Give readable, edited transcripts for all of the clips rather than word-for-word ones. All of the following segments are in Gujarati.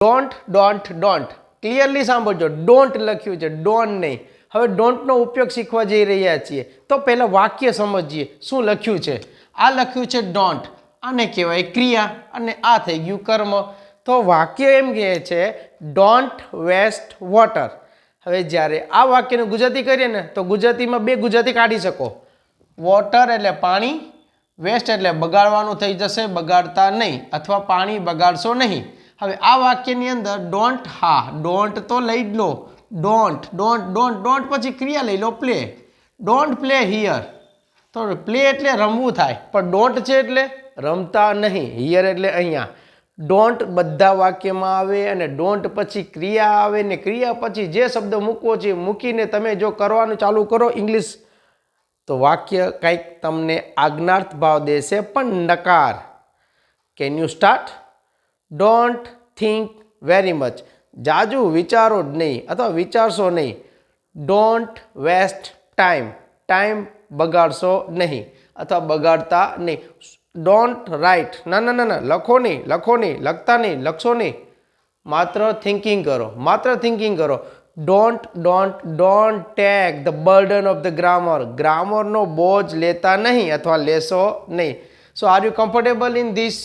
ડોન્ટ ડોન્ટ ડોન્ટ ક્લિયરલી સાંભળજો, ડોન્ટ લખ્યું છે, ડોન્ટ નહીં. હવે ડોન્ટનો ઉપયોગ શીખવા જઈ રહ્યા છીએ તો પહેલાં વાક્ય સમજીએ શું લખ્યું છે. આ લખ્યું છે ડોન્ટ, આને કહેવાય ક્રિયા અને આ થઈ ગયું કર્મ. તો વાક્ય એમ કહે છે ડોન્ટ વેસ્ટ વોટર. હવે જ્યારે આ વાક્યનું ગુજરાતી કરીએ ને તો ગુજરાતીમાં બે ગુજરાતી કાઢી શકો. વોટર એટલે પાણી, વેસ્ટ એટલે બગાડવાનું થઈ જશે, બગાડતા નહીં અથવા પાણી બગાડશો નહીં. હવે આ વાક્યની અંદર ડોન્ટ, હા ડોન્ટ તો લઈ જ લો, ડોન્ટ ડોન્ટ ડોન્ટ ડોન્ટ પછી ક્રિયા લઈ લો પ્લે. ડોન્ટ પ્લે હિયર, તો પ્લે એટલે રમવું થાય, પણ ડોન્ટ છે એટલે રમતા નહીં, હિયર એટલે અહીંયા. ડોન્ટ બધા વાક્યમાં આવે અને ડોન્ટ પછી ક્રિયા આવે ને ક્રિયા પછી જે શબ્દ મૂકવો છે મૂકીને તમે જો કરવાનું ચાલુ કરો ઇંગ્લિશ તો વાક્ય કંઈક તમને આજ્ઞાર્થ ભાવ દેશે પણ નકાર. Can you start? Don't think very much, જાજુ વિચારો જ નહીં અથવા વિચારશો નહીં. ડોન્ટ વેસ્ટ ટાઈમ, ટાઈમ બગાડશો નહીં અથવા બગાડતા નહીં. ડોન્ટ રાઇટ, ના ના ના ના લખો નહીં, લખો નહીં, લખતા નહીં, લખશો નહીં, માત્ર થિંકિંગ કરો, માત્ર થિંકિંગ કરો. Don't don't don't take the burden of the grammar, ગ્રામરનો બોજ લેતા નહીં અથવા લેશો નહીં. So are you comfortable in this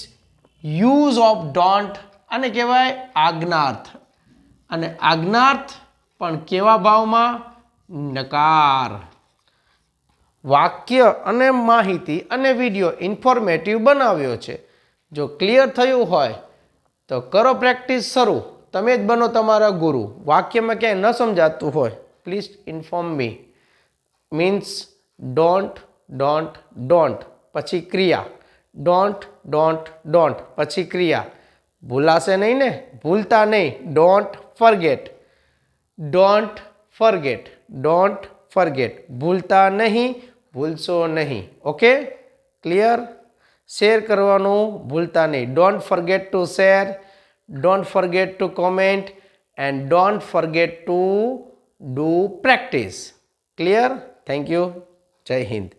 use of don't? આને કહેવાય આજ્ઞાર્થ. અને આજ્ઞાર્થ પણ કેવા ભાવમાં? નકાર. વાક્ય અને માહિતી અને વિડીયો ઇન્ફોર્મેટિવ બનાવ્યો છે. જો ક્લિયર થયું હોય તો કરો પ્રેક્ટિસ શરૂ. તમે જ બનો તમારા ગુરુ. વાક્યમાં ક્યાંય ન સમજાતું હોય please inform me. Means don't don't don't પછી ક્રિયા, ડોન્ટ ડોન્ટ ડોન્ટ પછી ક્રિયા. ભૂલાશે નહીં ને? ભૂલતા નહીં. Don't forget, don't forget, don't forget. ભૂલતા નહીં, ભૂલશો નહીં. Okay, clear? શેર કરવાનું ભૂલતા નહીં. Don't forget to share, don't forget to comment and don't forget to do practice. Clear? Thank you. જય હિન્દ.